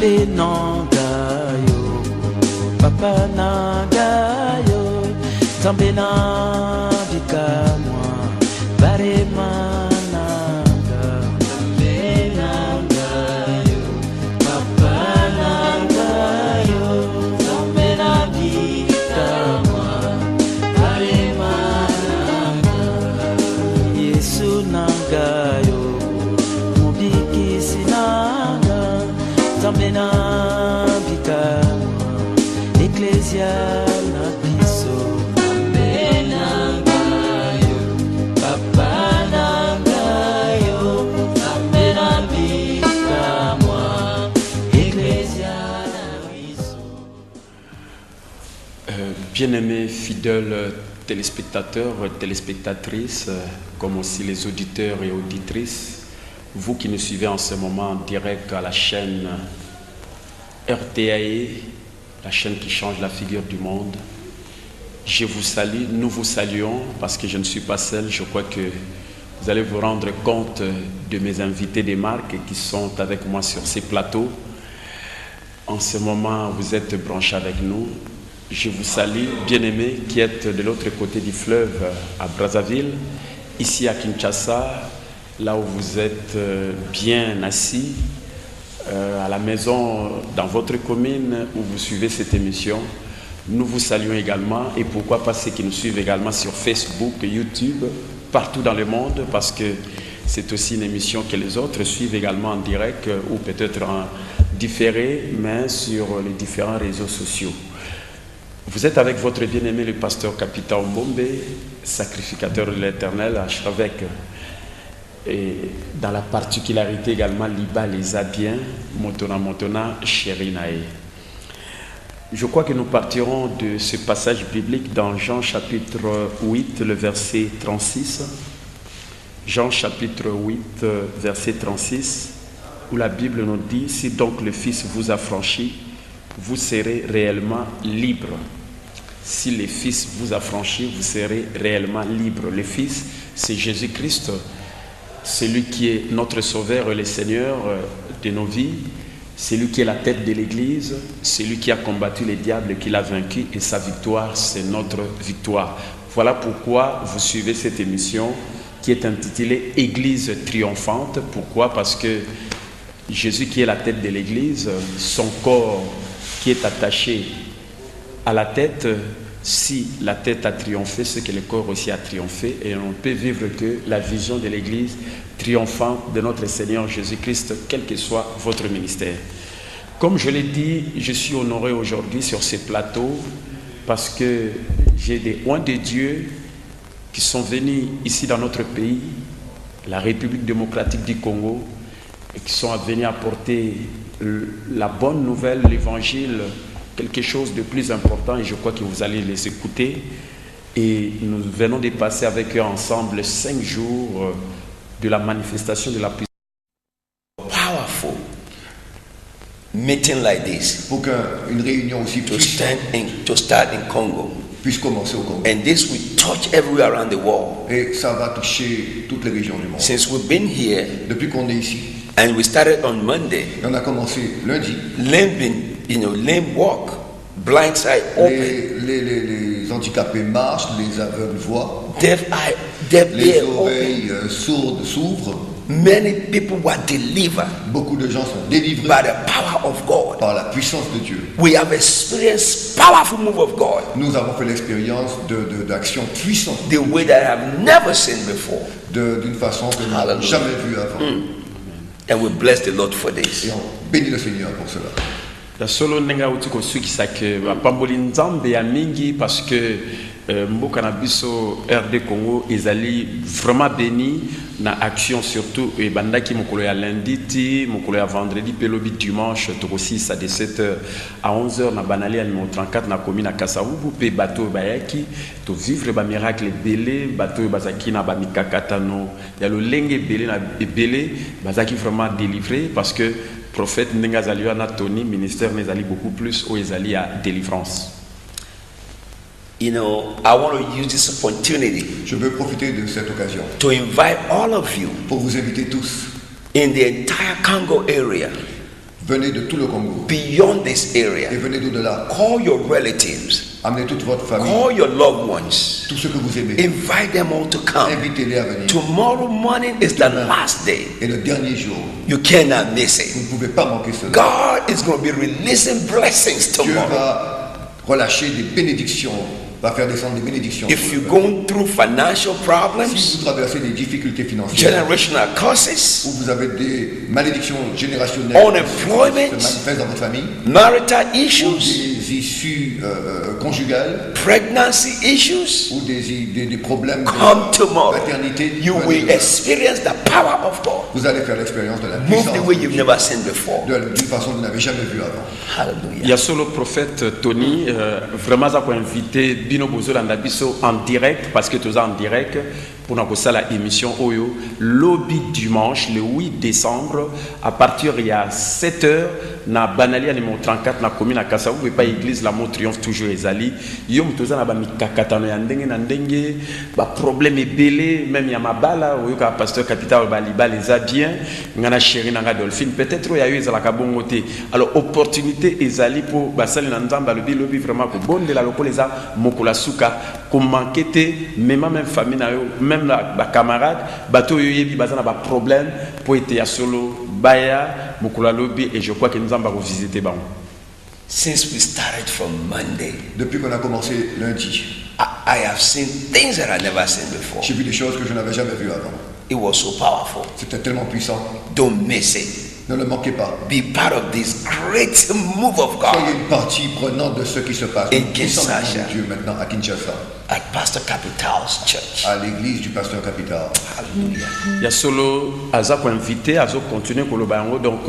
Nzambe nangayo, papa nangayo, Nzambe na bikamwa, barema nanga, Nzambe nangayo, papa nangayo, Nzambe na bikamwa, barema nanga, Yesu nangayo, mobikisi nanga, Nzambe na bikamwa, Ecclesia na biso, Nzambe nangayo, papa nangayo, Nzambe na bikamwa, Ecclesia na biso. Bien-aimés fidèles téléspectateurs, téléspectatrices, comme aussi les auditeurs et auditrices, vous qui nous suivez en ce moment en direct à la chaîne RTAE, la chaîne qui change la figure du monde, je vous salue, nous vous saluons parce que je ne suis pas seul. Je crois que vous allez vous rendre compte de mes invités des marques qui sont avec moi sur ces plateaux. En ce moment, vous êtes branchés avec nous. Je vous salue, bien-aimés qui êtes de l'autre côté du fleuve à Brazzaville, ici à Kinshasa, là où vous êtes bien assis, à la maison, dans votre commune où vous suivez cette émission. Nous vous saluons également, et pourquoi pas ceux qui nous suivent également sur Facebook, YouTube, partout dans le monde, parce que c'est aussi une émission que les autres suivent également en direct ou peut-être en différé, mais sur les différents réseaux sociaux. Vous êtes avec votre bien-aimé le pasteur Capita Mbombe, sacrificateur de l'Éternel à Chavec, et dans la particularité également Liba les Adiens, Motona Chérinae. Je crois que nous partirons de ce passage biblique dans Jean chapitre 8, le verset 36. Jean chapitre 8, verset 36, où la Bible nous dit « Si donc le Fils vous a franchi, vous serez réellement libre. » Si le Fils vous a franchi, vous serez réellement libre. Le Fils, c'est Jésus-Christ, celui qui est notre Sauveur et le Seigneur de nos vies. C'est lui qui est la tête de l'Église, c'est lui qui a combattu les diables, qui l'a vaincu, et sa victoire, c'est notre victoire. Voilà pourquoi vous suivez cette émission qui est intitulée Église triomphante. Pourquoi? Parce que Jésus qui est la tête de l'Église, son corps qui est attaché à la tête, si la tête a triomphé, c'est que le corps aussi a triomphé, et on ne peut vivre que la vision de l'Église triomphante de notre Seigneur Jésus-Christ, quel que soit votre ministère. Comme je l'ai dit, je suis honoré aujourd'hui sur ces plateaux parce que j'ai des oints de Dieu qui sont venus ici dans notre pays, la République démocratique du Congo, et qui sont venus apporter la bonne nouvelle, l'évangile, quelque chose de plus important, et je crois que vous allez les écouter. Et nous venons de passer avec eux ensemble 5 jours de la manifestation de la puissance. Powerful meeting like this Pour qu'une réunion aussi to puissante start in Congo, puisse commencer au Congo. and this will touch everywhere around the world. Et ça va toucher toutes les régions du monde. Since we've been here Depuis qu'on est ici, and we started on Monday, et on a commencé lundi, lame walk, blind side open, les handicapés marchent, les aveugles voient, deaf les ear open. oreilles sourdes s'ouvrent. Many people were delivered Beaucoup de gens sont délivrés by the power of God. par la puissance de Dieu. We have experienced powerful move of God Nous avons fait l'expérience d'action puissante, the way that I have never seen before, d'une façon que nous n'avons Hallelujah. jamais vue avant. and we bless the Lord for this. Et on bénit le Seigneur pour cela. La solo nenga uti kosukisa ke bapamboli nzambe ya mingi parce que mboka na biso RD Congo ezali vraiment béni na action surtout et bandaki mokolo ya lundi ti mokolo ya vendredi pelobi dimanche tokosisa de 7h à 11h na banali ya numéro 34 na commune na Kasavubu pe bato bayaki to vivre ba miracle belé bato bazaki na ba mikakatano ya lolenge belé na belé bazaki vraiment délivré parce que prophète Ndenga Zaliwa na Tony ministère nezali beaucoup plus au ezali à délivrance. You know, I want to use this opportunity Je veux profiter de cette occasion to invite all of you pour vous inviter tous, in the entire Congo area Venez de tout le Congo. beyond this area. Et venez d'au-delà. Call your relatives, Amenez toute votre famille, call your loved ones, tous ceux que vous aimez. invite them all to come. Invitez-les à venir. Tomorrow morning is the last day. Et le dernier jour, You cannot miss vous it. ne pouvez pas manquer cela. God is going to be releasing blessings Dieu tomorrow. va relâcher des bénédictions, va faire descendre des bénédictions. If sur you're le peuple. going through financial Si problems, vous traversez des difficultés financières, generational curses, ou vous avez des malédictions générationnelles qui unemployment, se manifestent dans votre famille, marital ou issues, des issues conjugales, pregnancy issues, ou des problèmes come de tomorrow. paternité, You venez will de là. experience the power of God. Vous allez faire l'expérience de la Move puissance the way you've never seen before. d'une façon que vous n'avez jamais vue avant. Hallelujah. Il y a solo prophète Tony, vraiment ça quoi invité Bino Bozolanda biso en direct parce que tous en direct pour nous ça la émission Oyo lobby dimanche le 8 décembre à partir il y a 7h na Banali numéro 34 na commune à Kasavu et pas église la mot triomphe toujours ezali yom toza na ba mikakatano ya ndenge na ndenge ba problème ebele même ya mabala oyo ka pasteur capital baliba les a bien ngana chéri nanga Dolphine peut-être ya yo ezala ka bongo te alors opportunité ezali pour basali na nzamba lobby vraiment ko bondela lokole za mokola suka ko manquer te même famille na yo même ba camarade bato yo yebi bazana ba problème pour être ya solo baya mokola lobby et je crois que nous allons visiter bango. Since we started from Monday, Depuis qu'on a commencé lundi, I have seen things that I never seen before. j'ai vu des choses que je n'avais jamais vues avant. It was so powerful. C'était tellement puissant. Don't miss it. Ne le manquez pas. Be part of this great move of Soyez God une partie prenante de ce qui se passe. Et Nous puissons la main Kinshasa. de Dieu maintenant à Kinshasa, at Pastor Capital's church. à l'église du pasteur Capital. Hallelujah. Il y a solo aza ko invité azo continuer ko loba yango donc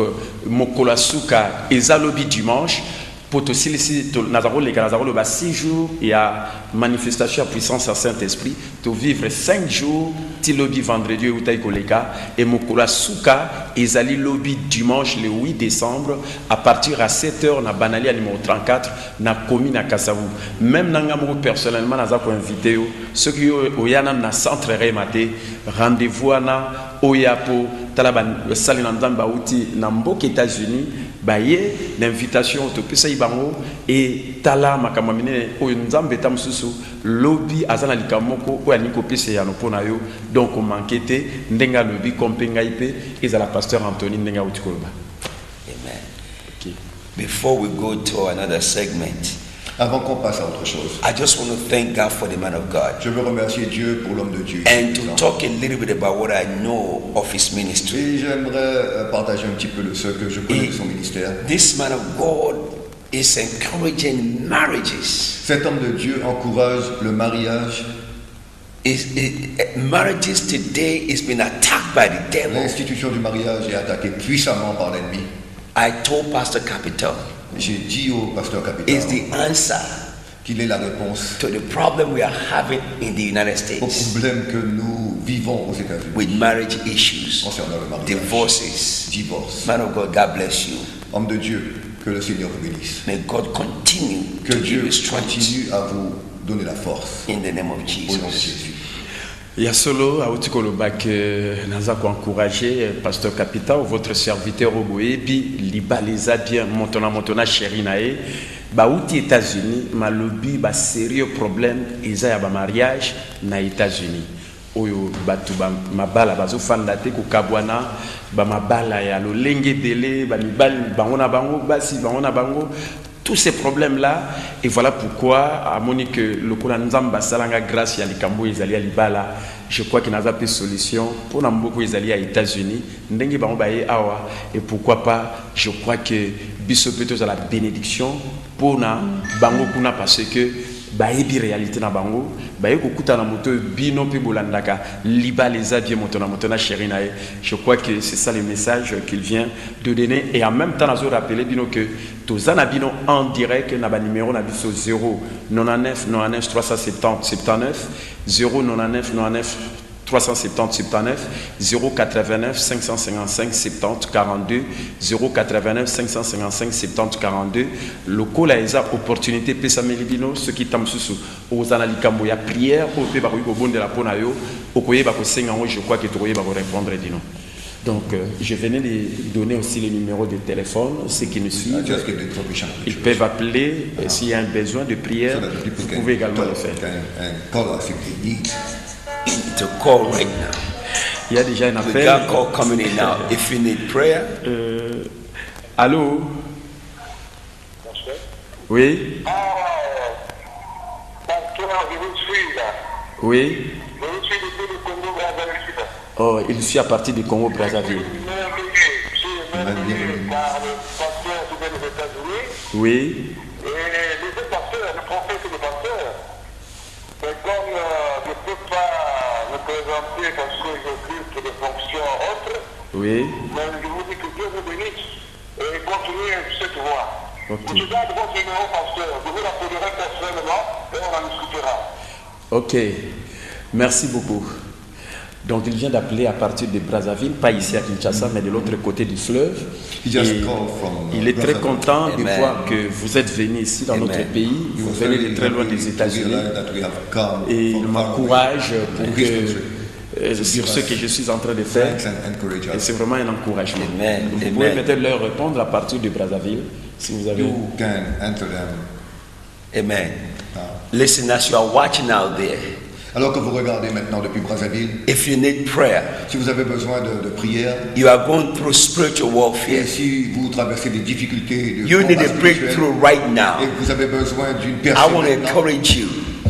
mokola suka eza lobby dimanche pour aussi ici nazaro les nazaro le 6 jours il y a manifestation à puissance à Saint-Esprit to vivre 5 jours ti lobby vendredi ou taï koleka et mokola suka ezali lobby dimanche le 8 décembre à partir à 7h na Banali à numéro 34 na commune à Kasavu même nanga mo personnellement naza ko invité yo ceux qui oyana na centre remate rendez-vous na oyapo talaban sali na nzamba uti na mboka États-Unis baye l'invitation to pesa ibango et tala makamamine o nzambe tamsusu lobby azana likamoko o yaniko pesa ya no pona yo donc manquete ndenga lobby kompenga ipe ezala pasteur Anthony ndenga utikoloba. Amen. Okay. Before we go to another segment, Avant qu'on passe à autre chose, I just want to thank God for the man of God je veux remercier Dieu pour l'homme de Dieu. and to talk a little bit about what I know of his ministry. Et j'aimerais partager un petit peu ce que je connais de son ministère. This man of God is encouraging marriages. Cet homme de Dieu encourage le mariage. Marriages today is being attacked by the devil. L'institution du mariage est attaquée puissamment par l'ennemi. I told Pastor Capital, J'ai dit au pasteur Capital is the answer qu'il est la réponse to the problem we are having in the United au States problème que nous vivons aux États-Unis with marriage issues, concernant le mariage, divorces. divorce. Man of God, God bless you. Homme de Dieu, que le Seigneur vous bénisse. May God continue Que to give Dieu you strength continue à vous donner la force. in the name of Au nom de Jesus. Jésus. Il y a solo à Outikoloba que nous avons encouragé pasteur Capital votre serviteur Ogoebi liba les a bien montona chéri nae ba outi États-Unis malobi ba sérieux problème eza ya ba mariage na États-Unis oyo batu ba mabala bazo fanda te ko kabwana ba mabala ya lolenge dele ba mibali bango na bango basi bango na bango tous ces problèmes-là, et voilà pourquoi, à Monique, le Koran Nzamba Salanga grâce à Likambo Izali à Libala, je crois qu'il n'y a pas de solution pour Namboku Izali à États-Unis, Ndengi Bambaye Awa, et pourquoi pas, je crois que Bissopetos a la bénédiction pour na Bango Kuna parce que baebi réalité na bango baye kokuta na moto bino pe bolandaka liba les a bien motona chéri nae. Je crois que c'est ça le message qu'il vient de donner et en même temps nazo rappeler bino que tozana bino en direct na ba numéro na biso 099 99 370 79 099 99 370 79 089 555 70 42 089 555 70 42 le call a esa opportunité pesa melibino ce qui tamsusu ozana likambo ya prière pour pe ba ko bonde la pona yo okoyeba ko senga ngo je crois que tokoyeba ko répondre dino. Donc, je venais de donner aussi les numéros de téléphone, ceux qui nous I suivent. just gave the information of the Ils church. peuvent appeler et s'il y a un besoin de prière, So that the people vous can pouvez également talk le faire. and call us if they need. To call right now. Il y a déjà un We appel. got call coming in now. If you need prayer, Allô? Oui? Oui? Oh, il suit à partir du Congo Brazzaville. Oui? Et les deux pasteurs, le prophète et le pasteur, mais comme je ne peux pas me présenter parce que j'occupe des fonctions autres, Oui? mais je vous dis que Dieu vous bénisse et continuez cette voie. Ok. Je garde votre numéro, pasteur, je vous l'appellerai personnellement et on en discutera. Ok. Merci beaucoup. Donc il vient d'appeler à partir de Brazzaville, pas ici à Kinshasa, mais de l'autre côté du fleuve. He just Et called from, il est très Brazzaville. content de Amen. voir que vous êtes venu ici dans notre Amen. pays. Vous venez de très loin des États-Unis. Et il m'encourage pour que, sur ce que je suis en train de faire. Et c'est vraiment un encouragement. Amen. Vous Amen. pouvez peut-être leur répondre à partir de Brazzaville, si vous avez... You can enter them. amen. Listen, as you are watching out there, Alors que vous regardez maintenant depuis Brazzaville, if you need prayer, si vous avez besoin de prière, you are going through spiritual et warfare, si vous traversez des difficultés de you need combat a spirituel, breakthrough right now. et que vous avez besoin d'une I personne, want to encourage you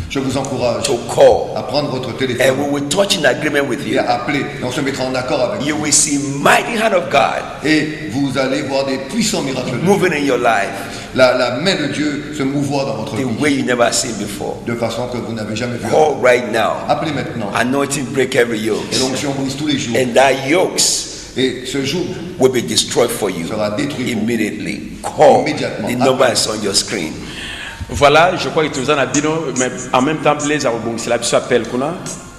je vous encourage to call, à prendre votre and téléphone we will touch in agreement with et you. à appeler. Et on se mettra en accord avec vous. You will see mighty hand of God Et vous allez voir des puissants miracles de Dieu. moving in your life La main de Dieu se mouvoir dans votre the vie way you never seen before. de façon que vous n'avez jamais vu. Call right now. Appelez maintenant. Anointing break every yoke, Et l'onction brise tous les jours. and that yokes Et ce jour will be destroyed for you sera détruit. immediately. Call. Immédiatement. The number is on your screen. Voilà, je crois que tous en a dit, mais en même temps, les Arabes, c'est la plus appel qu'on a.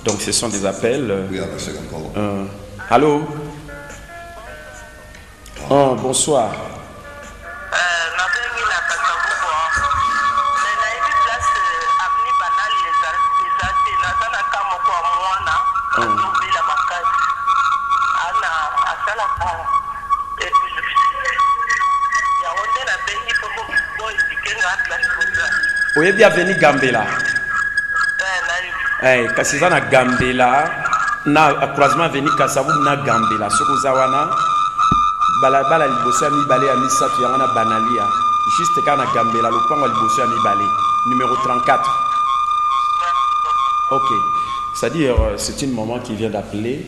Donc ce sont des appels. We have a second call. Allô? Oh, bonsoir. Oui, bienvenue Gambela. Kasi eza na Gambela na croisement veni Kasavu na Gambela soko zawana balabala liboso ya mibale ya misato yango na banalia juste kaka na Gambela lopango liboso ya mibale numéro 34. Ok, c'est-à-dire c'est une maman qui vient d'appeler.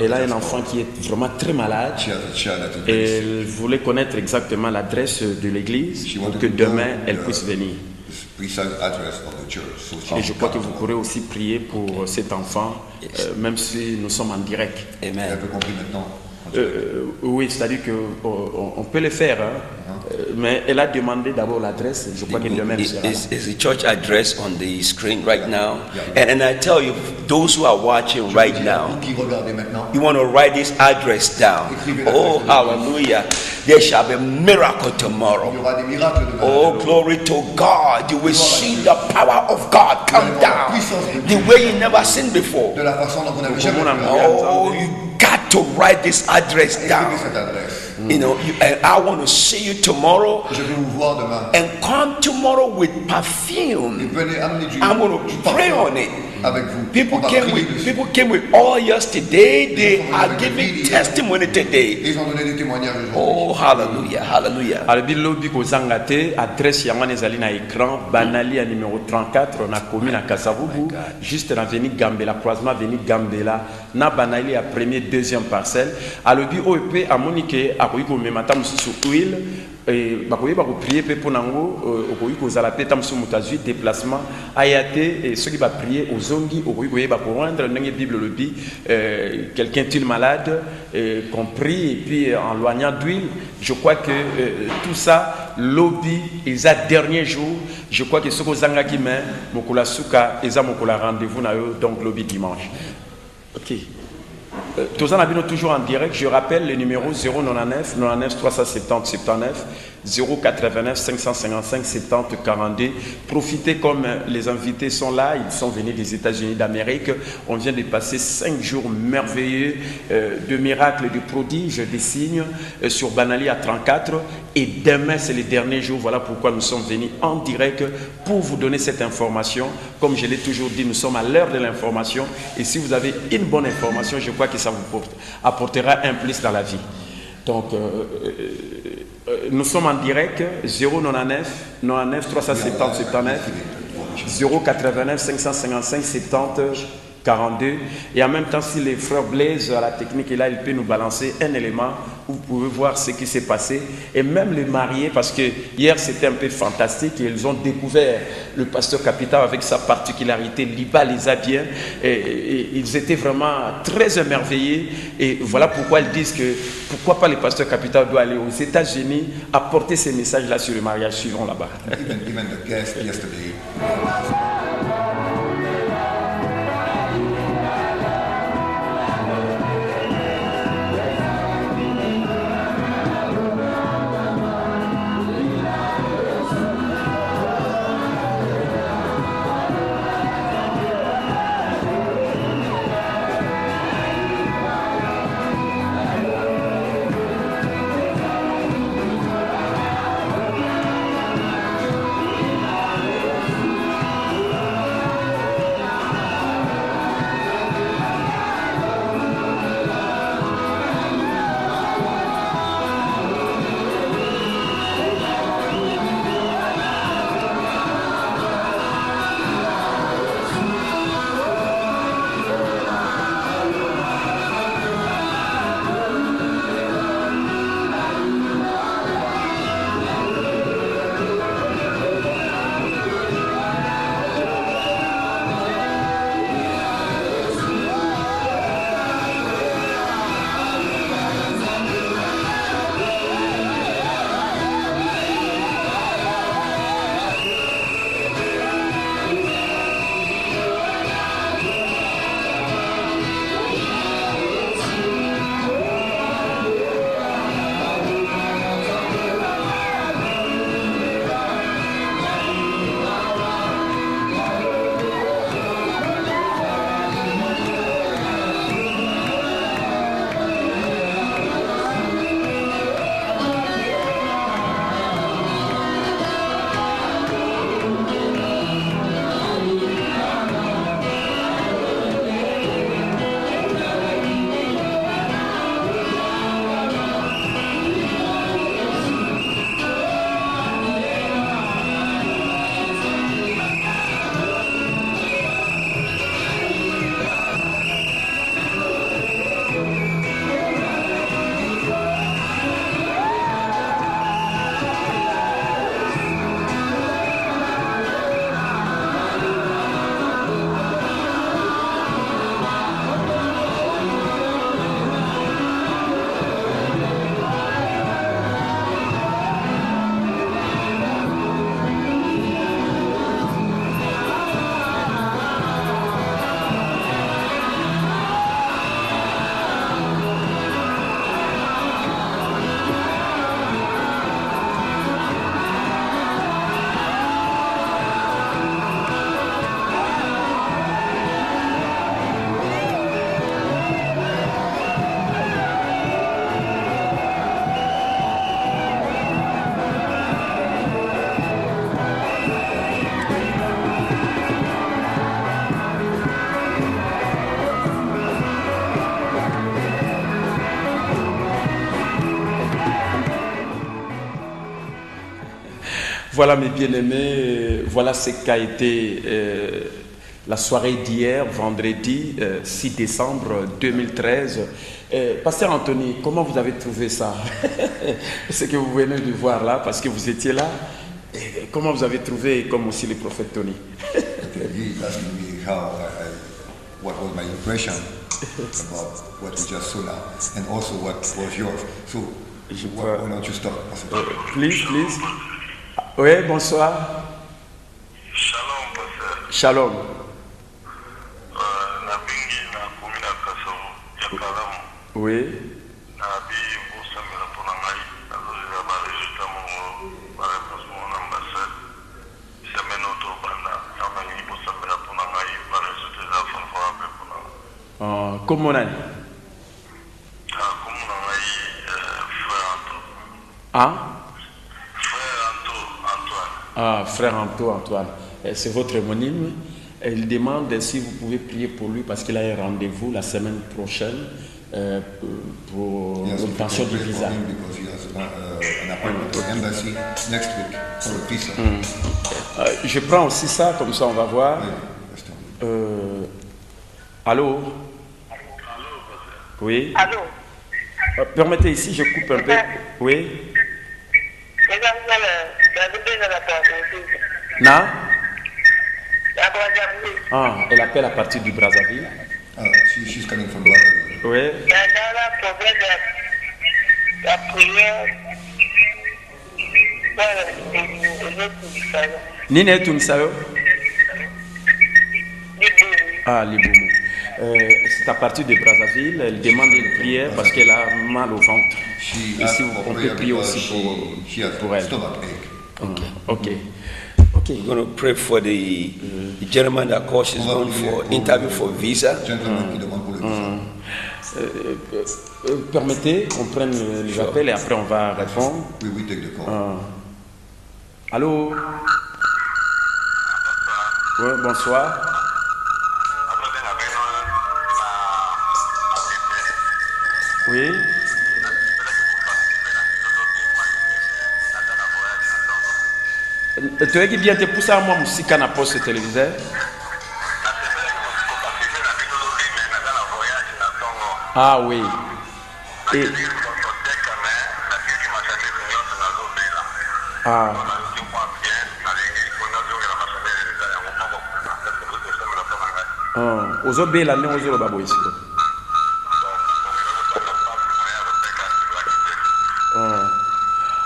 Elle a un enfant qui est vraiment très malade et elle voulait connaître exactement l'adresse de l'église pour que demain elle puisse venir. Et je crois que vous pourrez aussi prier pour cet enfant, même si nous sommes en direct. Amen. Oui, c'est-à-dire qu'on peut le faire, hein, mais elle a demandé d'abord l'adresse. Je crois que demain elle sera là. Is the church address on the screen right now? And I tell you, those who are watching right now, you want to write this address down. Oh, hallelujah. There shall be a miracle tomorrow. Oh, glory to God. You will see the power of God come down the way you never seen before. Oh, you got to write this address down. You know, and I want to see you tomorrow and come tomorrow with perfume. I'm going to pray on it. People came with oil yesterday. They are giving testimony today. Oh, hallelujah, hallelujah. Albi lobi ko zangate adresse yango ezali na écran banali ya numéro 34 na commune na Kasavubu juste na veni Gambela croisement veni Gambela na banali ya premier deuxième parcelle alobi ope amonike akoyi ko memata mususu huile et bakoyi ba ko prier pe ponango okoyi ko zala pe tamsu mutazui déplacement ayate et ceux qui va prier aux ongi okoyi ko yeba ko rendre ndenge Bible lobi quelqu'un est malade compris et puis en loignant d'huile. Je crois que tout ça lobby ils a dernier jour. Je crois que ce que zanga qui met mokula suka ils a mokula rendez-vous na yo donc lobby dimanche. OK. Tous en abino toujours en direct. Je rappelle le numéro 099 99 370 79 089 555 70 42. Profitez comme les invités sont là. Ils sont venus des États-Unis d'Amérique. On vient de passer 5 jours merveilleux de miracles, de prodiges, de signes sur Banali à 34. Et demain, c'est le dernier jour. Voilà pourquoi nous sommes venus en direct pour vous donner cette information. Comme je l'ai toujours dit, nous sommes à l'heure de l'information. Et si vous avez une bonne information, je crois que ça vous apportera un plus dans la vie. Donc, nous sommes en direct, 099 99 370 79 089 555 70 42. Et en même temps, si les frères Blaise à la technique est là, il peut nous balancer un élément où vous pouvez voir ce qui s'est passé. Et même les mariés, parce que hier c'était un peu fantastique, et ils ont découvert le pasteur Capital avec sa particularité, Liba les a bien, et ils étaient vraiment très émerveillés. Et voilà pourquoi ils disent que pourquoi pas le pasteur Capital doit aller aux États-Unis apporter ces messages-là sur le mariage suivant là-bas. Even the guest yesterday. Voilà mes bien-aimés, voilà ce qu'a été la soirée d'hier, vendredi 6 décembre 2013. Pasteur Anthony, comment vous avez trouvé ça? Ce que vous venez de voir là, parce que vous étiez là. Et comment vous avez trouvé, comme aussi le prophète Tony? He asked me what was my impression about what we just saw now, and also what was yours. So, why don't you start? Please. Oui, bonsoir. Shalom, pasteur. Shalom. Na bingi na kumi na kaso ya kalamu Oui. Comment on a? Ah? Ah, frère Antoine. C'est votre homonyme. Il demande si vous pouvez prier pour lui parce qu'il a un rendez-vous la semaine prochaine pour l'obtention du visa. Je prends aussi ça, comme ça on va voir. Allô? Oui? Allô? Permettez ici, je coupe un peu. Oui? Na? Ah, elle appelle à partir du Brazzaville. She's coming from Brazzaville. Oui. Nina est Tunisayo? Ah, Liboumou. C'est à partir de Brazzaville. Elle demande une prière parce qu'elle a mal au ventre. Et si on peut prier aussi pour elle. Ok. We're going to pray for the gentleman that calls she's going for interview for visa. Permettez, on prenne les appels et après on va répondre. Allô? Oui, bonsoir. Oui. Tu as bien te pousser à moi musique na poste téléviseur. Ah oui. Et ah. Ozobela ne ozolo babo ici.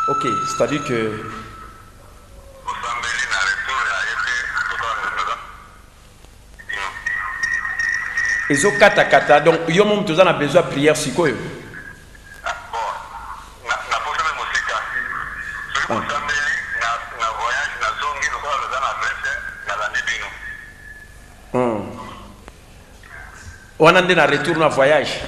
Ok, c'est-à-dire que Ezo kata donc yo mom tozana besoin de prière sikoyo. On a un retour à voyage.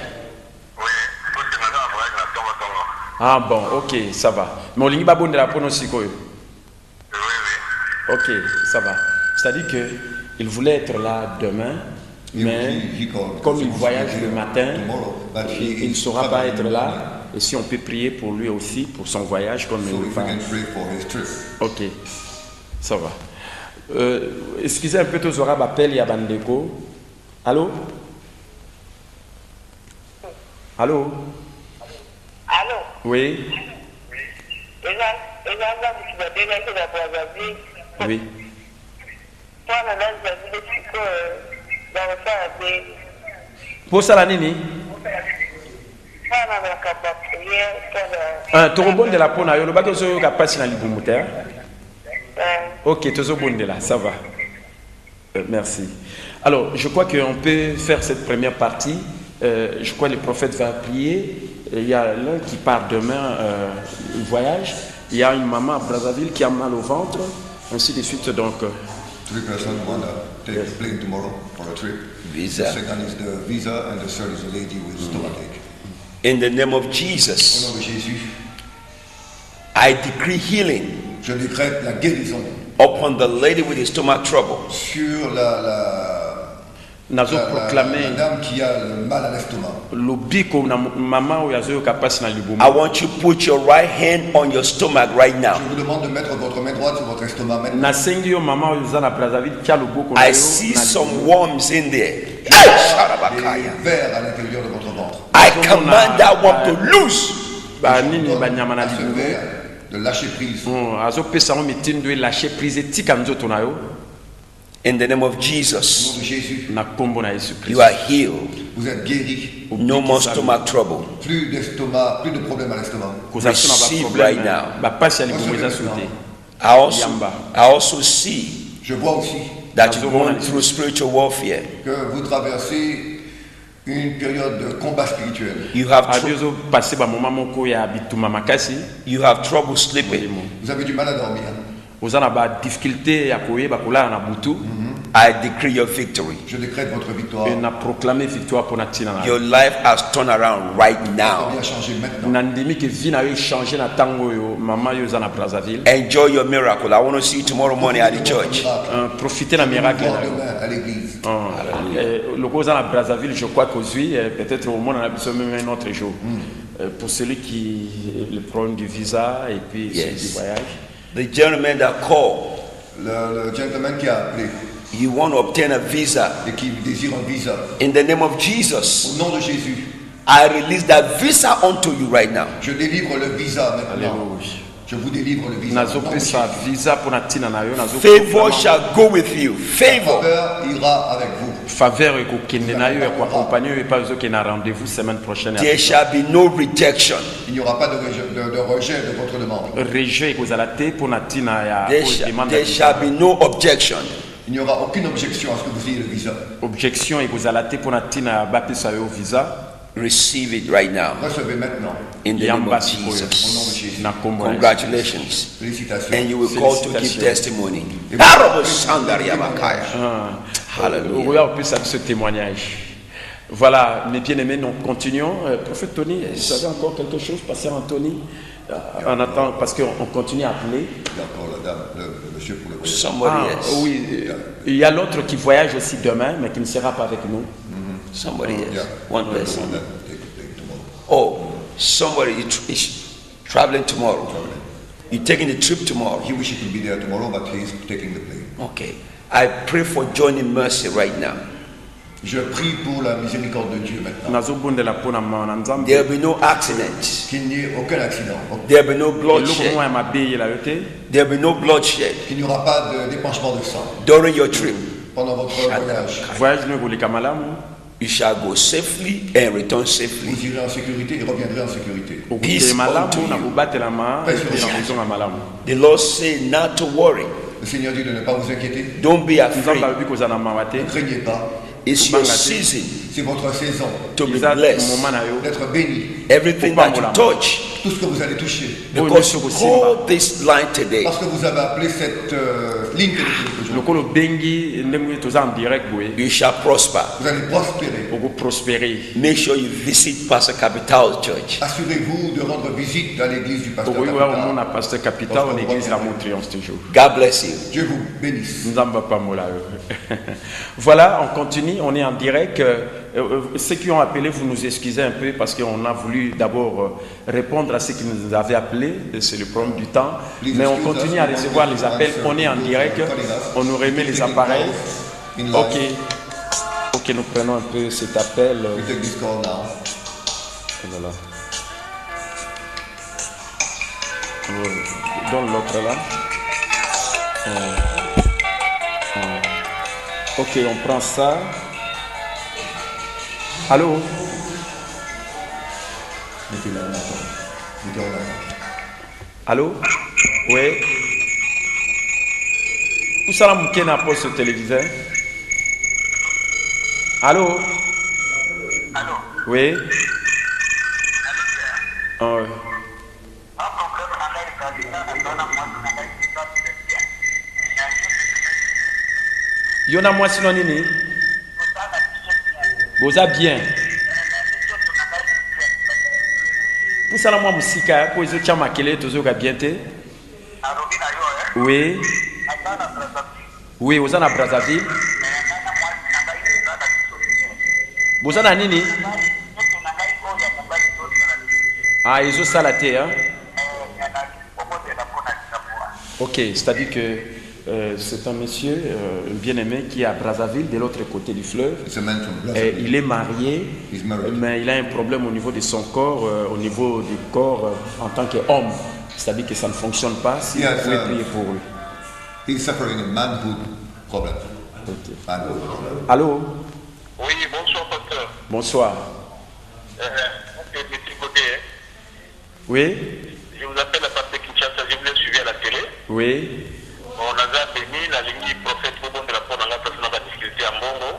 Ah bon, ok, ça va. Mais on ligne pas bon de la prononciation sikoyo. Ok, ça va. C'est-à-dire que il voulait être là demain. Mais comme il voyage le matin, il ne saura pas être là. Et si on peut prier pour lui aussi, pour son voyage, comme il va. Ok, ça va. Excusez un peu, tous aura appel ya bandeko. Allô? Allô? Allô? Oui. Oui. Pour ça, la nini? Tu as de la pona, tu as passé dans l'ibumouter. Ok, tu as de là, ça va. Merci. Alors, je crois qu'on peut faire cette première partie. Je crois que le prophète va prier. Il y a l'un qui part demain au voyage. Il y a une maman à Brazzaville qui a mal au ventre. Ainsi de suite, donc. 3 persons, one take a plane tomorrow for a trip. Visa. The second is the visa, and the third is a lady with stomachache. In the name of Au Jesus, nom de Jésus, I decree healing je décrète la guérison upon the lady with the stomach trouble. sur la Nazo proclamer dame qui a le mal à l'estomac. lobiko na mama ou yazo kapasi na libumu. I want you to put your right hand on your stomach right now. Je vous demande de mettre votre main droite sur votre estomac maintenant. Na sengi yo mama ou za na Brazzaville kia loboko na yo. I see some worms in there. Des vers à l'intérieur de votre ventre. I command that worm to loose. Ba nini ba nyama na À ce libumu. vers de lâcher prise. Azo pesa mo mitindo e lâcher prise tika nzoto na yo. In the name of Au nom Jesus, de Jésus, Na kombo na Yesu you Christ. are healed. vous êtes guéris. No more stomach trouble. Plus d'estomac, plus de problème à l'estomac. Kozasuna ba Receive problème. right now. Ba pasi ya libumu eza sauté. I also see Je vois aussi that you're going through spiritual warfare. que vous traversez une période de combat spirituel. You have you have trouble sleeping. Vous avez du mal à dormir. I decree your victory. Je décrète votre victoire. Your life has turned around right now. Votre vie a changé maintenant. Enjoy your miracle. I want to see you tomorrow morning at the church. Profitez la miracle. Demain à l'église. Le cause à Brazzaville, je crois qu'aujourd'hui, peut-être au monde on a besoin même un autre jour. Pour celui qui le problème du visa et puis celui du voyage. The gentleman that called. Le gentleman qui a appelé. You want to obtain a visa. Et qui désire un visa. In the name of Jesus. Au nom de Jésus. I release that visa unto you right now. Je délivre le visa maintenant. Alléluia. Je vous délivre le visa. Favor shall go with you. Favor. Faveur ira avec vous. There shall be no rejection. Il n'y aura pas de rejet de votre demande. There shall be no objection. Il n'y aura aucune objection à ce que vous ayez le visa. Objection Receive it right now. Recevez maintenant. In the name of Au nom de Jesus. Jésus. Congratulations. Félicitations. And you will call to give testimony. Hallelujah. Ce témoignage. Voilà, mes bien-aimés, nous continuons. Prophète Tony, vous avez encore quelque chose, pasteur Anthony? On attend parce qu'on continue à appeler. D'accord, la dame, le monsieur pour le voyage. Somebody else. Oui, il y a l'autre qui voyage aussi demain, mais qui ne sera pas avec nous. Somebody else. Yeah. One person. Take tomorrow. Oh, somebody is traveling tomorrow. You're taking the trip tomorrow. He wishes to be there tomorrow, but he is taking the plane. Okay. I pray for joining mercy right now. Je prie pour la miséricorde de Dieu maintenant. There will be no accident. Qu'il n'y ait aucun accident. There will be no bloodshed. There will be no bloodshed Qu'il n'y aura pas de dépenchement de sang. during your trip. Pendant votre voyage. You shall go safely and return safely. Vous irez en sécurité et reviendrez en sécurité. Peace unto you. The Lord say not to worry. Le Seigneur dit de ne pas vous inquiéter. Don't be afraid. Ne craignez pas. It's your season C'est votre saison to be blessed. d'être béni. Everything that you touch, Tout ce que vous allez toucher. because you call this line today, Parce que vous avez appelé cette ligne téléphonique aujourd'hui. you shall prosper. Vous allez prospérer. Make sure you visit Pastor Capital Church. Assurez-vous de rendre visite à l'église du pasteur Capital. God bless you. Dieu vous bénisse. Voilà, on continue, on est en direct. Ceux qui ont appelé, vous nous excusez un peu parce qu'on a voulu d'abord répondre à ceux qui nous avaient appelés. C'est le problème du temps. Mais on continue à recevoir les appels. On est en direct. On nous remet les appareils. Ok, nous prenons un peu cet appel. Voilà. Donne l'autre là. Ok, on prend ça. Allô? Allô? Oui? Où ça la mouquenne à poste téléviseur? Allô? Allô? Oui? Oh. Yona moi sinon nini? Boza bien. Pour ça la moi musika pour les chama kele tozo ka bien te. Oui. Oui, oza na Brazzaville. Boza na nini? Ah, ils ont ça la terre. Hein? Ok, c'est-à-dire que c'est un monsieur bien-aimé qui est à Brazzaville, de l'autre côté du fleuve. Et il est marié, mais il a un problème au niveau de son corps, au niveau du corps en tant qu'homme. C'est-à-dire que ça ne fonctionne pas. Si vous pouvez prier pour lui. He's suffering a manhood problem. Okay. Manhood problem. Allô? Oui, bonsoir, pasteur. Bonsoir. C'est M. Godet. Oui? Je vous appelle à partir de Kinshasa, je vous ai suivi à la télé. Oui? On a béni la ligne prophète Bobon de la Ponanga, parce qu'on a discuté à Mbongo.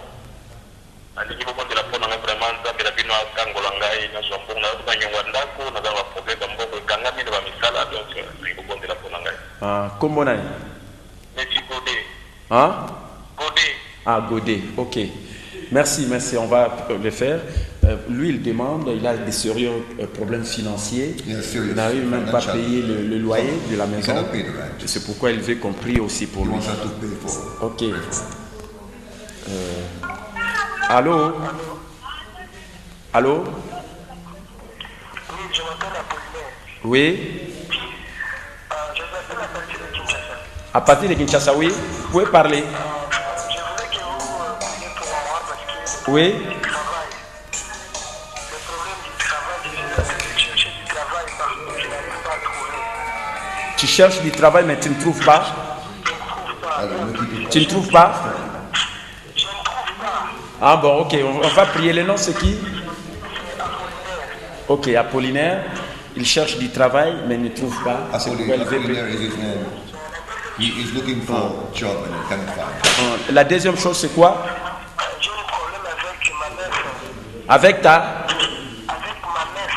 La ligne Bobon de la Ponanga, vraiment, Comment on a? Hein? Ah, Godet, ok. Merci, on va le faire. Lui, il demande, il a des sérieux problèmes financiers. Il n'arrive même pas à payer le loyer de la maison. C'est pourquoi il veut qu'on prie aussi pour lui. Ok. Allô? Allô? Oui? À partir de Kinshasa, oui? Vous pouvez parler? Oui? Tu cherches du travail mais tu ne trouves pas? Tu ne trouves pas? Ah bon, ok, on va prier. Le nom c'est qui? Ok, Apollinaire. Il cherche du travail mais ne trouve pas. He's looking for a job and he can't find. La deuxième chose c'est quoi? J'ai un problème avec ma mère. Avec ta? Avec ma mère,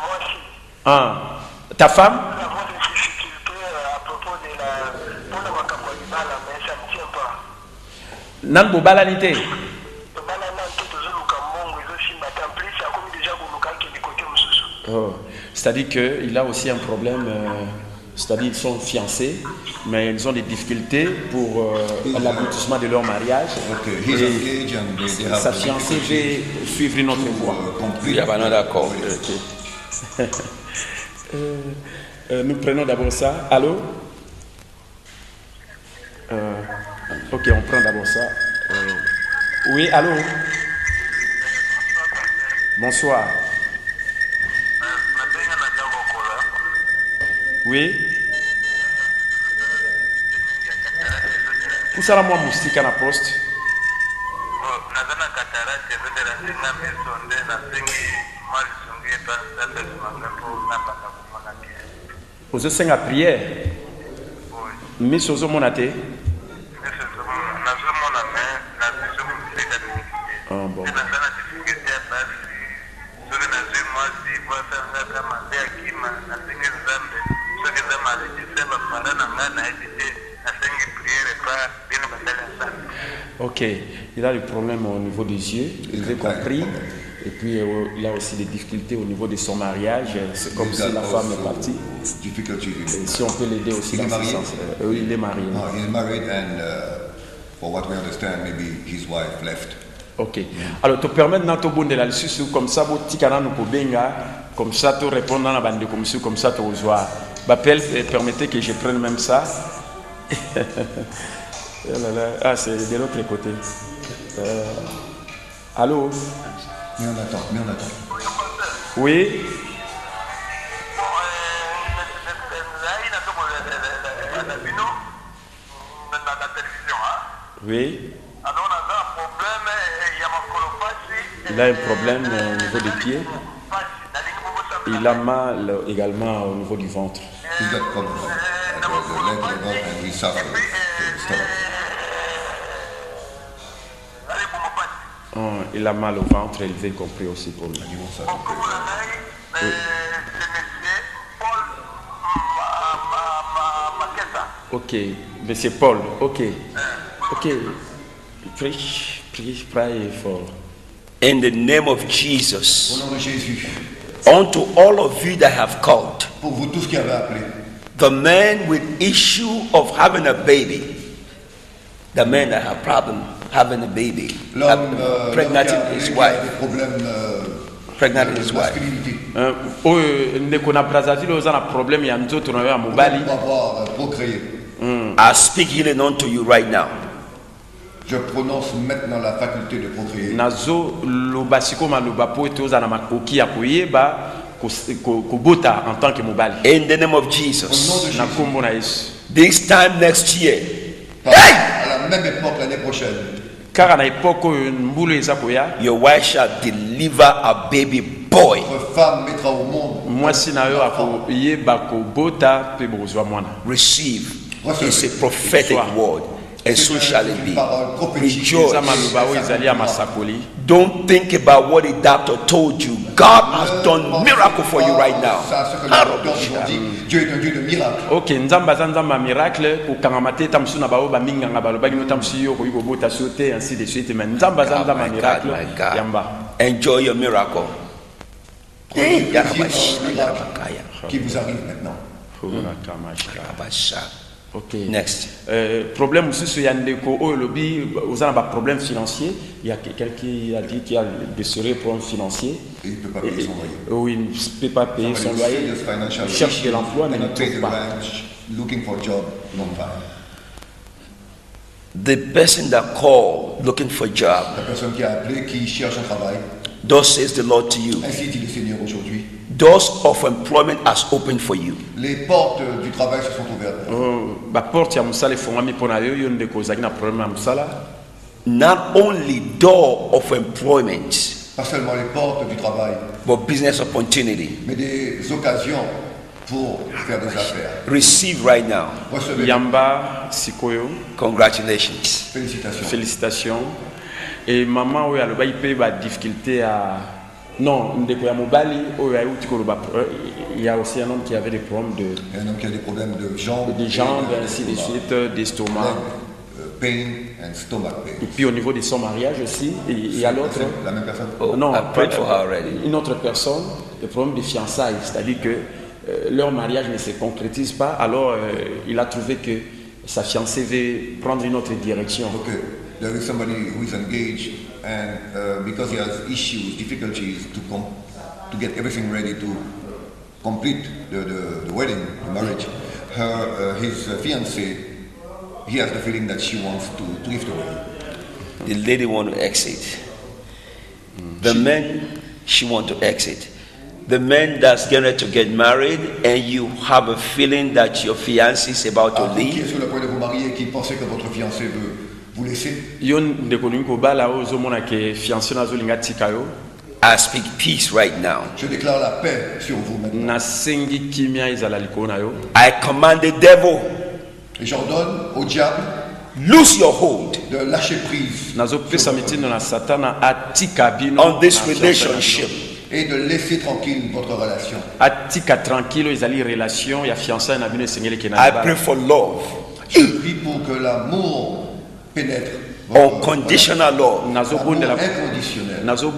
moi aussi. Ah, ta femme? Nous avons des difficultés à propos de la... Pour le Wakabolibala, mais ça ne tient pas. Nan bobalanité. Oh. C'est-à-dire qu'il a aussi un problème, c'est-à-dire qu'ils sont fiancés, mais ils ont des difficultés pour l'aboutissement de leur mariage. Et sa fiancée veut suivre notre voie. Il y a un accord. Nous prenons d'abord ça. Allô? Ok, on prend d'abord ça. Oui, allô? Bonsoir. Oui. Poussala moi moustique à la poste. Aux cinq à prière. Miss aux monate. Ah bon. Ok, il a des problèmes au niveau des yeux, il est compris. Et puis il a aussi des difficultés au niveau de son mariage. C'est comme si la femme est partie. Et si on peut l'aider aussi dans ce sens. Oui, il est marié. Il est marié and for what we understand, maybe his wife left. Ok. Alors, te permettre de te bonner là-dessus, comme ça, vous tikana nous benga, comme ça, tu réponds dans la bande de commission, comme ça, tu reçois. Bappel, permettez que je prenne même ça. Ah, c'est de l'autre côté. Allô? Mais on attend. Oui? Oui? Il a un problème au niveau des pieds. Il a mal également au niveau du ventre. Il a mal au ventre et il veut compris aussi pour lui. Oui. Ok, Monsieur Paul, ok. Pray for. In the name of Jesus, unto all of you that have called, pour vous tous qui avez appelé, the man with issue of having a baby, the man that have problem having a baby, pregnant his wife, pregnant his wife. I speak healing unto you right now. Je prononce maintenant la faculté de procréer. Nazo lobasiko maloba po etoza na makoki ya koyeba kobota en tant que mobali. In the name of Jesus. Na kombo na Yesu. This time next year. Hey! À la même époque l'année prochaine. Car na époque mbulu eza koya. Your wife shall deliver a baby boy. Votre femme mettra au monde. Mwasi na yo akoyeba kobota pe bozwa mwana. Receive. It's a prophetic word. And so shall it be. Rejoice. Don't think about what the doctor told you. God has done miracle for you right now. Dieu est un Dieu de miracle. Ok, nzamba zanzamba miracle ko kangamate tamsuna bao ba minganga balo ba gino tamsiyo ko yugo bota sote ainsi de suite mais nzamba zanzamba miracle yamba. Enjoy your miracle. Qui vous arrive maintenant. Ok. Next. Problème aussi sur Yandeko au lobby, vous avez un problème financier. Il y a quelqu'un qui a dit qu'il y a des sérieux problèmes financiers. Il ne peut pas payer son loyer. Oui, il ne peut pas payer son loyer. Il cherche de l'emploi, mais il ne trouve pas. Looking for a job, non pas. The person that called looking for a job. La personne qui a appelé, qui cherche un travail. Thus says the Lord to you. Ainsi dit le Seigneur aujourd'hui. Doors of employment has opened for you. Les portes du travail se sont ouvertes. Not only door of employment, pas seulement les portes du travail, but business opportunity. Mais des occasions pour faire des affaires. Receive right now. Recevez. Yamba Sikoyo. Congratulations. Félicitations. Félicitations. Et maman, oui, elle a eu des difficultés à. Non, il y a aussi un homme qui avait des problèmes de. Un homme qui a des problèmes de jambes. Des jambes, ainsi de suite, d'estomac. Pain and stomach pain. Et puis au niveau de son mariage aussi, il y a l'autre. La même personne. Oh, non, une autre personne, le problème de fiançailles, c'est-à-dire que leur mariage ne se concrétise pas, alors il a trouvé que sa fiancée veut prendre une autre direction. Okay. There is somebody who is engaged, and because he has issues, difficulties to get everything ready to complete the wedding, the marriage, his fiancée, he has the feeling that she wants to drift away. The lady wants to exit. The man, she wants to exit. The man that's going to get married, and you have a feeling that your fiancé is about to leave. Qui est sur le point de vous marier, qui pensait que votre fiancé veut vous laisser. I speak peace right now. Je déclare la paix sur vous maintenant. I command the devil. Et j'ordonne au diable. Lose your hold. De lâcher prise. On this relationship. Et de laisser tranquille votre relation. I pray for love. Je prie pour que l'amour pénètre. Unconditional love. Inconditionnel. To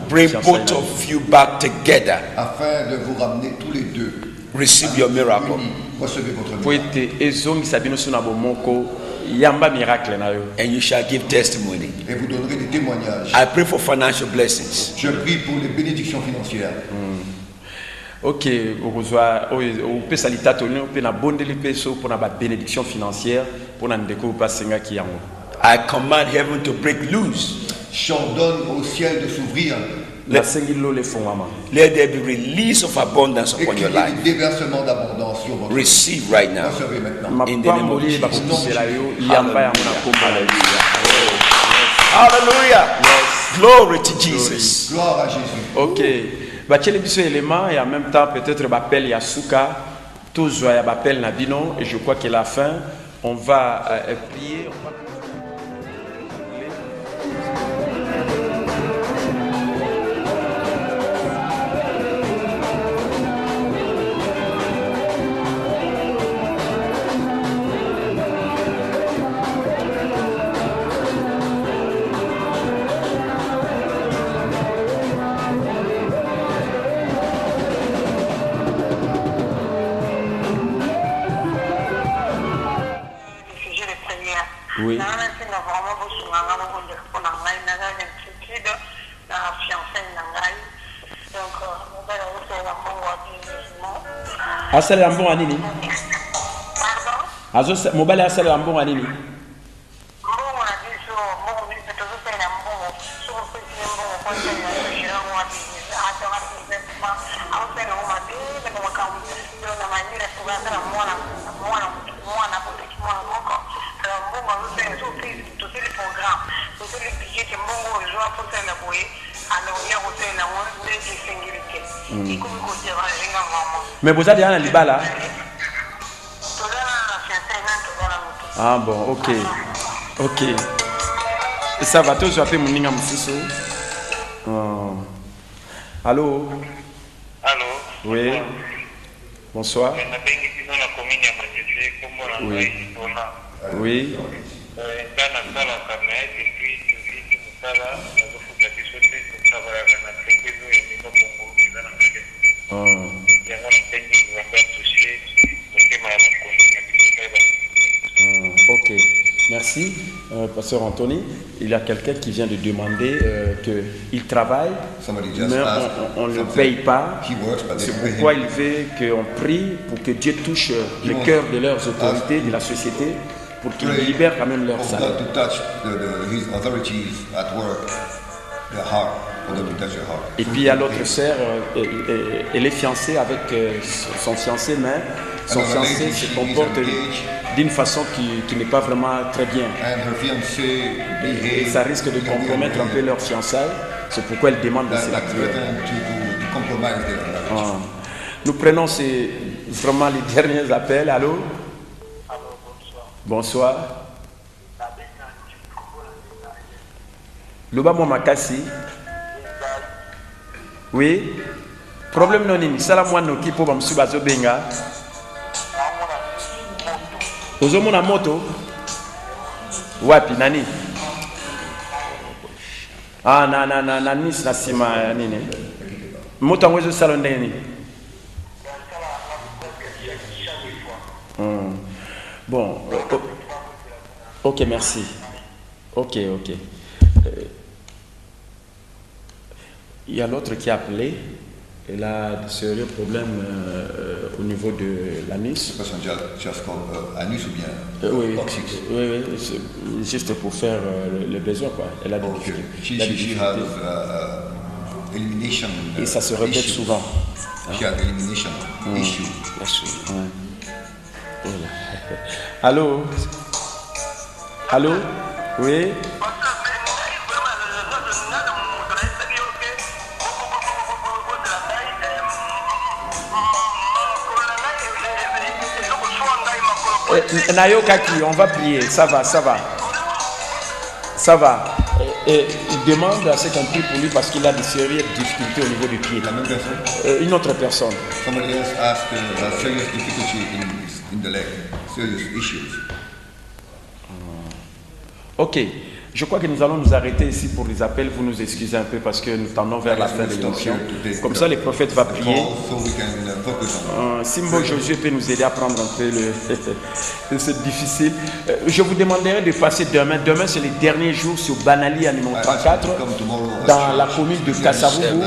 bring both of you back together. Afin de vous ramener tous les deux. Receive your miracle. Recevez votre miracle. And you shall give testimony. Et vous donnerez des témoignages. I pray for financial blessings. Je prie pour les bénédictions financières. Ok, on peut saliter on peut na bondeli peso pour na bénédiction financière pour na ndeko pasenga ki yango. I command heaven to break loose. J'ordonne au ciel de s'ouvrir. Let there be release of abundance upon your life. Déversement d'abondance sur votre. Receive right now. Recevez maintenant. In the name of Jesus. Hallelujah. Yes. Glory to Jesus. Gloire à Jésus. Ok. Bachele biso élément et en même temps peut-être bapel Yasuka tous ya bapel Nabino et je crois qu'à la fin on va prier. Oui. Asale ambon anini? Azo mobile asale ambon anini? Mais vous avez un libala. Ah bon, ok. Ok. Ça va, toi, je vais mon ninga Moussissou. Allô? Allô? Oui. Bonsoir. Oui. Oui. Ok, merci. Pasteur Anthony, il y a quelqu'un qui vient de demander qu'il travaille, mais on ne le paye pas. C'est pourquoi il veut qu'on prie pour que Dieu touche le cœur de leurs autorités, de la société, pour qu'ils libèrent quand même leur salaire. Et puis il y a l'autre sœur, elle est fiancée avec son fiancé, mais son fiancé se comporte d'une façon qui n'est pas vraiment très bien. Et ça risque de compromettre un peu leur fiançailles. C'est pourquoi elle demande de se retirer. Nous prenons vraiment les derniers appels. Allô? Bonsoir. Luba Momakasi. Oui. Problème non nini. Salam wana okipo ba msuba zo benga. Ozomona moto. Wapi nani? Ah na Nice na sima nini? Moto ngwezo salon ndeni. Bon. Ok, merci. Ok. Il y a l'autre qui a appelé. Elle a de sérieux problèmes au niveau de l'anis. C'est just anis ou bien oui, toxique? Oui, juste pour faire le besoin, quoi. Elle a des difficultés. Elimination, et ça se répète souvent. She has elimination issue. Voilà. Allô? Allô? Oui? Nayo Kaki, on va prier, ça va. Et il demande à ce qu'on prie pour lui parce qu'il a des sérieuses difficultés au niveau du pied. La même personne? Une autre personne. Somebody else asked serious difficulty in the leg, serious issues. Ok. Je crois que nous allons nous arrêter ici pour les appels. Vous nous excusez un peu parce que nous tendons vers la fin de l'émission. Comme ça, le prophète va prier. Simbo Josué peut nous aider à prendre un peu c'est difficile. Je vous demanderai de passer demain. Demain, c'est le dernier jour sur Banali, à numéro 34, dans la commune de Kassavubu.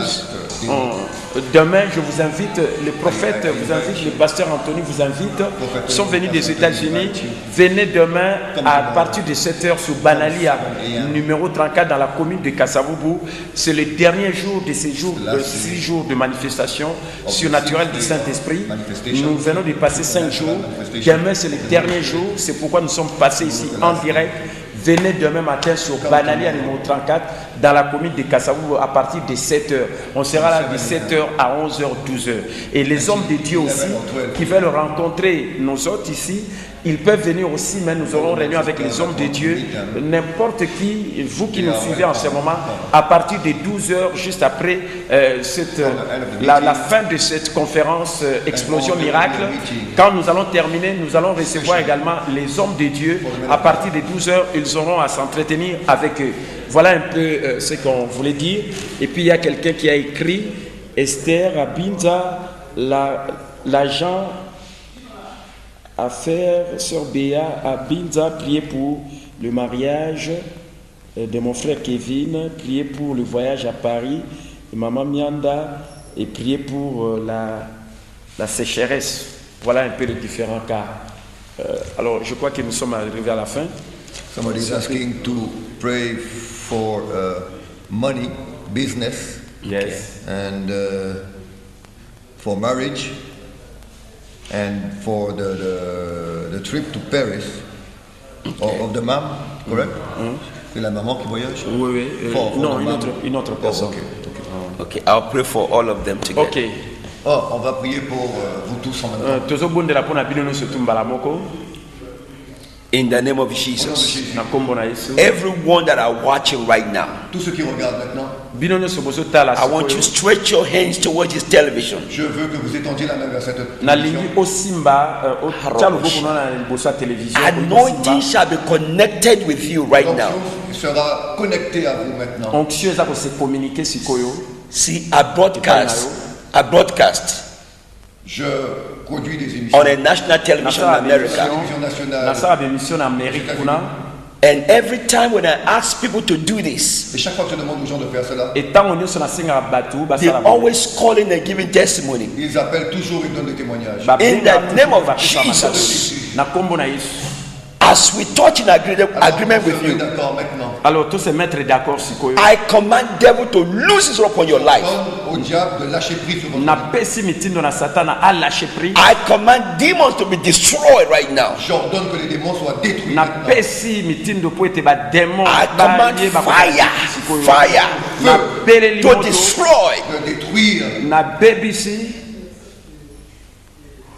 Demain, je vous invite, le prophète vous invite, le pasteur Anthony vous invite. Ils sont venus des États-Unis. Venez demain à partir de 7h sur Banalia, numéro 34 dans la commune de Kassavubu. C'est le dernier jour de ces jours, de 6 jours de manifestation surnaturelle du Saint-Esprit. Nous venons de passer 5 jours. Demain, c'est le dernier jour. C'est pourquoi nous sommes passés ici en direct. Venez demain matin sur Banalia numéro 34 dans la commune de Kassavubu à partir de 7h. On sera là de 7h à 11h, 12h. Et les hommes de Dieu aussi qui veulent rencontrer nos hôtes ici, ils peuvent venir aussi, mais nous aurons réunion avec les hommes de Dieu. N'importe qui, vous qui nous suivez en ce moment, à partir de 12h, juste après la fin de cette conférence Explosion Miracle, quand nous allons terminer, nous allons recevoir également les hommes de Dieu. À partir de 12h, ils auront à s'entretenir avec eux. Voilà un peu ce qu'on voulait dire. Et puis il y a quelqu'un qui a écrit, Esther Abinza, l'agent affaires Sœur Béa Abinza, priez pour le mariage de mon frère Kevin, priez pour le voyage à Paris de Maman Mianda et priez pour la sécheresse. Voilà un peu les différents cas. Alors je crois que nous sommes arrivés à la fin. Somebody is asking to pray for money, business, yes, and for marriage, and for the trip to Paris of the mom, correct? C'est la maman qui voyage? Oui. Non, une autre personne. Okay, I'll pray for all of them together. Ok. On va prier pour vous tous en même temps. In the name of Jesus. Na kombo na Yesu. Everyone that are watching right now, Tous ceux qui regardent maintenant, Bino nyonso bozotala I want you to stretch your hands towards this television. je veux que vous étendiez la main vers cette nalingi télévision. osimba otia loboko na liboso ya télévision. Anointing shall be connected with you right now. L'onction sera connectée à vous maintenant. Onction eza ko se communiquer sikoyo. See, I broadcast Je produis des émissions. on a national television in America. Télévision nationale. Nasala bemission na Amérique kuna. And every time when I ask people to do this, Et chaque fois que je demande aux gens de faire cela, Et tango nyonso nasenga batu they basala. always calling and giving testimony. ils appellent toujours et donnent des témoignages. In the name of Jesus. Na kombo na Yesu. As we touch in agreement with you, D'accord maintenant. Alors tous se mettre d'accord sikoyo. I command devil to lose his hold upon your life. Donne au diable de lâcher prise sur votre Na vie. pesi mitindo na satana a lâché prise. I command demons to be destroyed right now. J'ordonne que les démons soient détruits Na maintenant. pesi mitindo po ete ba démon. I command fire Na peleli to moto. destroy De détruire Na bebisi.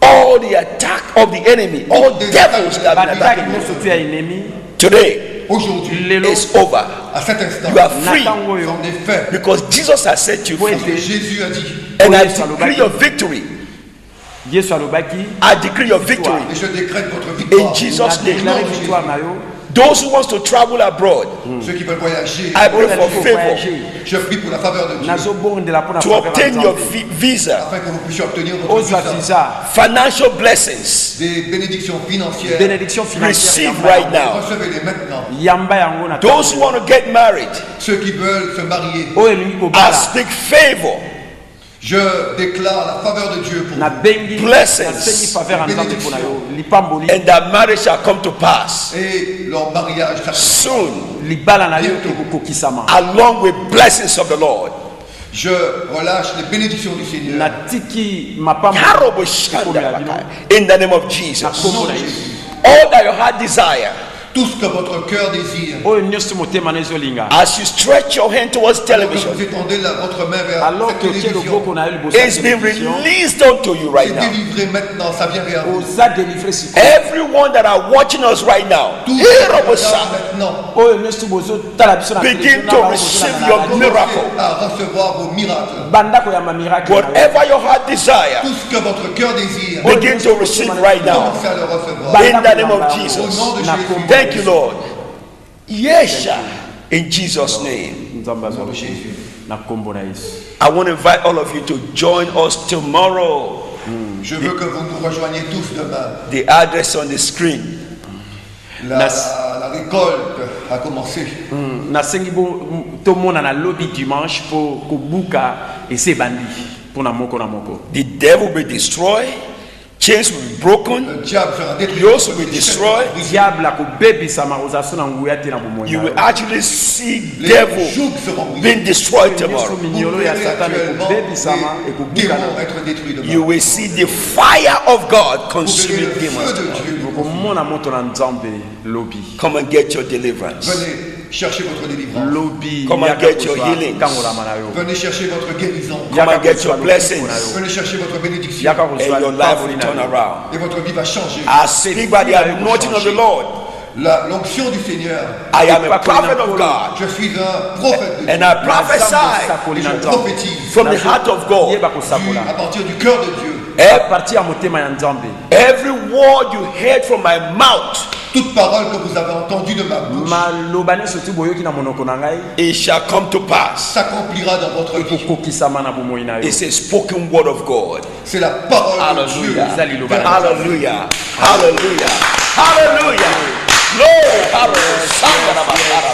all the attack of the enemy, all devils that have been Bataki attacking nyonso tu ya ennemi. today aujourd'hui, Lelo. is over. à cet instant. You are free Natango yo. C'en est fait. because Jesus has set you Po free. ete Jésus a dit, And I Yes, decree your victory. Yesu alobaki. I decree your victory et je décrète votre in victoire. Na Jesus' name. déclaré victoire na yo. Those who want to travel abroad, Ceux qui veulent voyager, I pray for Faut favor voyager. je prie pour la faveur de Dieu, Nazo bondela po na to faveur obtain ya your Nzambe. visa, afin que vous puissiez obtenir votre Ozwa visa. visa. financial blessings. Des bénédictions financières. Bénédiction financière. Receive right now. Recevez-les maintenant. Yamba yango na. Those who want to get married, Ceux qui veulent se marier, Oyo elingi I kobala. speak favor. je déclare la faveur de Dieu pour Na vous. bengi. Blessings. Nasengi faveur ya Nzambe po na yo. Lipamboli. And that marriage shall come to pass Et leur mariage s'arrête. soon, Libala na yo ekokokisama. along with blessings of the Lord. Je relâche les bénédictions du Seigneur. Natiki mapambo. Karobo shanda bakai. In the name of Na Jesus. kombo na Yesu. All that your heart desire, Tout ce que votre cœur désire. Oyo nyonso motema na ezolinga. as you stretch your hand towards Alors que television, vous étendez votre main vers Alors cette que otie télévision. loboko na yo liboso ya it's being télévision. released unto you right C'est now. délivré maintenant, ça vient vers vous. Oza délivré sikoyo. Everyone that are watching us right now, Tout Karobo ça shanda, maintenant. Oyo nyonso bozotala biso na begin télévision, to na receive bozotala na your radio. miracle. À recevoir vos miracles. Banda koyamba miracle na yo. Whatever your heart desire, Tout ce que votre cœur désire. begin to receive right now. Commencez à le recevoir. In the name of Au Jesus. nom de Na Jésus. kombo. Thank you, Lord. Yes, sir. In Jesus' name. Nzambe azwa na kombo na Yesu. I want to invite all of you to join us tomorrow. Je veux que vous nous rejoigniez tous demain. The address on the screen. La récolte a commencé. Nasengi bo tomona na lobby dimanche po kobuka ese bandi pona moko na moko. The devil will be destroyed. Chains will be broken. Le diable sera détruit. Yokes will be destroyed. Diable akobebisa marozaso na nguya te na bomoi. You will actually see Les devil jougs seront brisés. being destroyed Nyonso tomorrow. minyolo Vous ya verrez satana actuellement ekobebisama les ekobuka démons na. être détruits demain. You will see the fire of God Vous verrez consuming le feu demons. de Dieu. Komona moto na Nzambe lobby. Come and get your deliverance. Venez chercher votre délivrance. Lobby. Come and yaka get your kozwa healing. kangola na yo. Venez chercher votre guérison. Come and get your blessings. Venez chercher votre bénédiction. Yaka And kozwa your life will na turn yo. around. Et votre vie va changer. I speak by the anointing of the Lord. L'onction du Seigneur. I am a prophet of God. Je suis un prophète de Dieu. And I prophesy Et je prophétise from the heart of God. Yeba kosakola. à partir du cœur de Dieu. A partir ya motema ya Nzambe. Every word you heard from my mouth, Toute parole que vous avez entendue de ma bouche Maloba nyonso tu boyoki na monoko na ngai it shall come to pass. s'accomplira dans votre vie. ekokokisama na bomoi na yo. It's a spoken word of God. C'est la parole de Dieu. Hallelujah. Hallelujah. Hallelujah. Hallelujah. Glory. Hallelujah.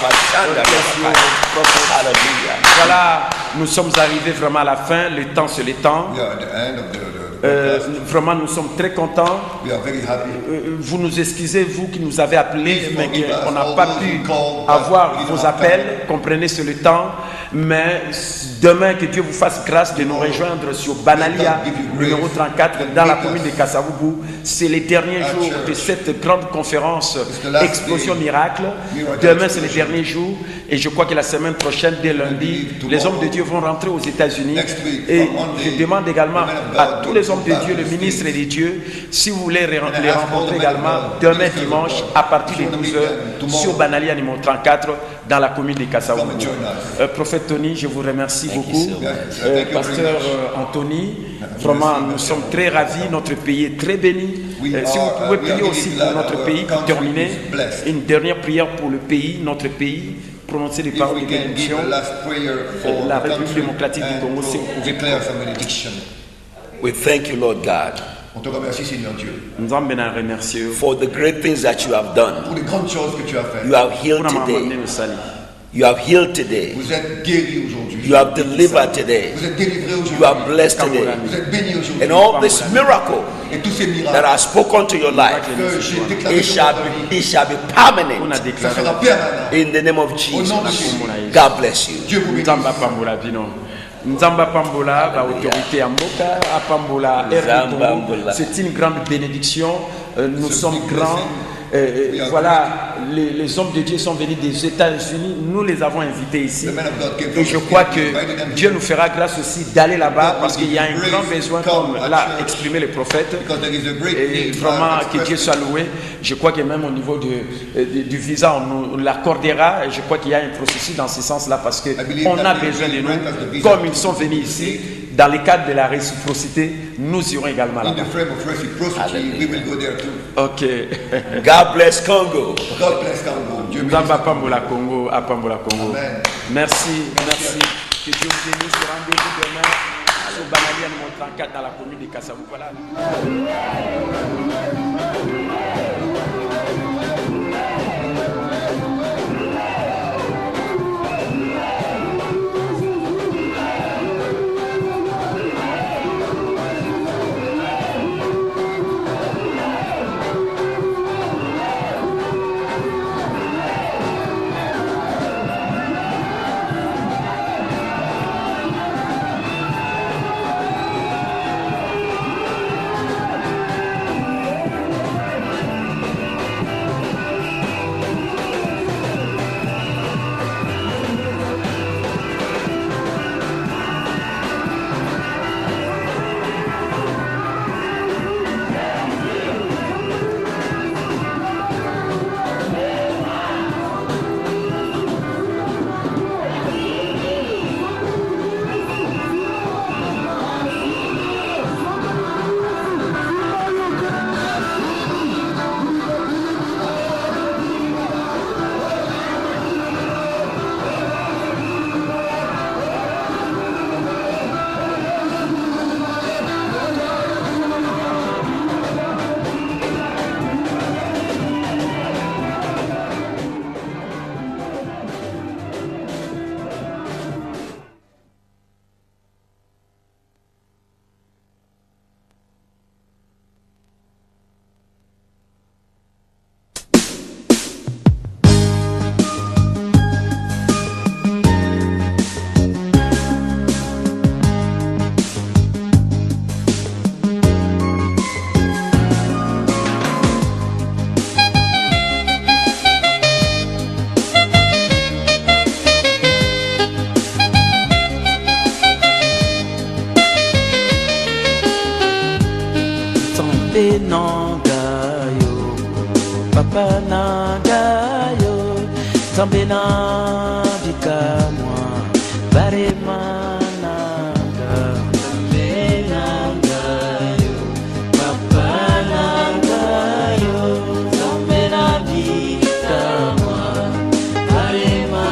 Voilà, nous sommes arrivés vraiment à la fin. Le temps, c'est le temps. We are at the end of the Vraiment, nous sommes très contents. We are very happy. Vous nous excusez, vous qui nous avez appelés, mais qu'on n'a pas pu avoir vos appels. Comprenez, c'est le temps. mais demain que Dieu vous fasse grâce de nous rejoindre sur Banalia numéro 34 dans la commune de Kasavubu. C'est les derniers jours de cette grande conférence Explosion Miracle. Demain c'est les derniers jours et je crois que la semaine prochaine, dès lundi, les hommes de Dieu vont rentrer aux États-Unis. Et je demande également à tous les hommes de Dieu, le ministre de Dieu, si vous voulez les rencontrer également demain dimanche à partir de 12h sur Banalia numéro 34 dans la commune de Kasavubu. Prophète Tony, je vous remercie beaucoup. Pasteur Anthony, vraiment nous sommes très ravis, notre pays est très béni. Si vous pouvez prier aussi pour notre pays pour terminer, une dernière prière pour le pays, notre pays, prononcer les paroles de bénédiction. La République démocratique du Congo, si vous pouvez prier. We thank you, Lord God, On te remercie, Seigneur Dieu, for the great things that you have done. pour les grandes choses que tu as faites. You have healed today. You have healed today. Vous êtes guéri aujourd'hui. You have delivered today. Vous êtes délivré aujourd'hui. You are blessed today. Vous êtes béni aujourd'hui. And all this miracle Et tous ces miracles that are spoken to your life, que j'ai déclarés it sur shall votre vie, be, it shall be permanent ça sera permanent. in the name of Au Jesus. nom de Jésus. God bless you. Dieu vous bénisse. Nzamba Pambola, autorité à Mboka, à Pambola, c'est une grande bénédiction. Nous sommes grands. Voilà, les hommes de Dieu sont venus des États-Unis. Nous les avons invités ici. Et je crois que Dieu nous fera grâce aussi d'aller là-bas parce qu'il y a un grand besoin, comme l'a exprimé le prophète. Et vraiment, que Dieu soit loué. Je crois que même au niveau du visa, on nous l'accordera. Et je crois qu'il y a un processus dans ce sens-là parce qu'on a besoin de nous. Comme ils sont venus ici, dans le cadre de la réciprocité, nous irons également là-bas. Ok. God bless Congo. God bless Congo. Dieu bénisse. Congo, à Pambola Congo. Amen. Merci, merci. Que Dieu vous bénisse. Rendez-vous demain sur Banalia numéro 34 dans la commune de Kasavubu. Voilà. Papa Nangayo, Zambena Vikamwa, Barema Nanga, Nangayo, Papa Nangayo, Zambena Vikamwa, Barema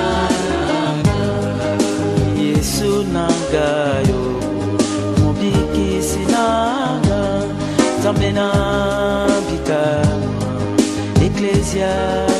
Nanga, Yesu Nangayo, Mobiki Sinanga, Zambena Vikamwa, Ecclesia.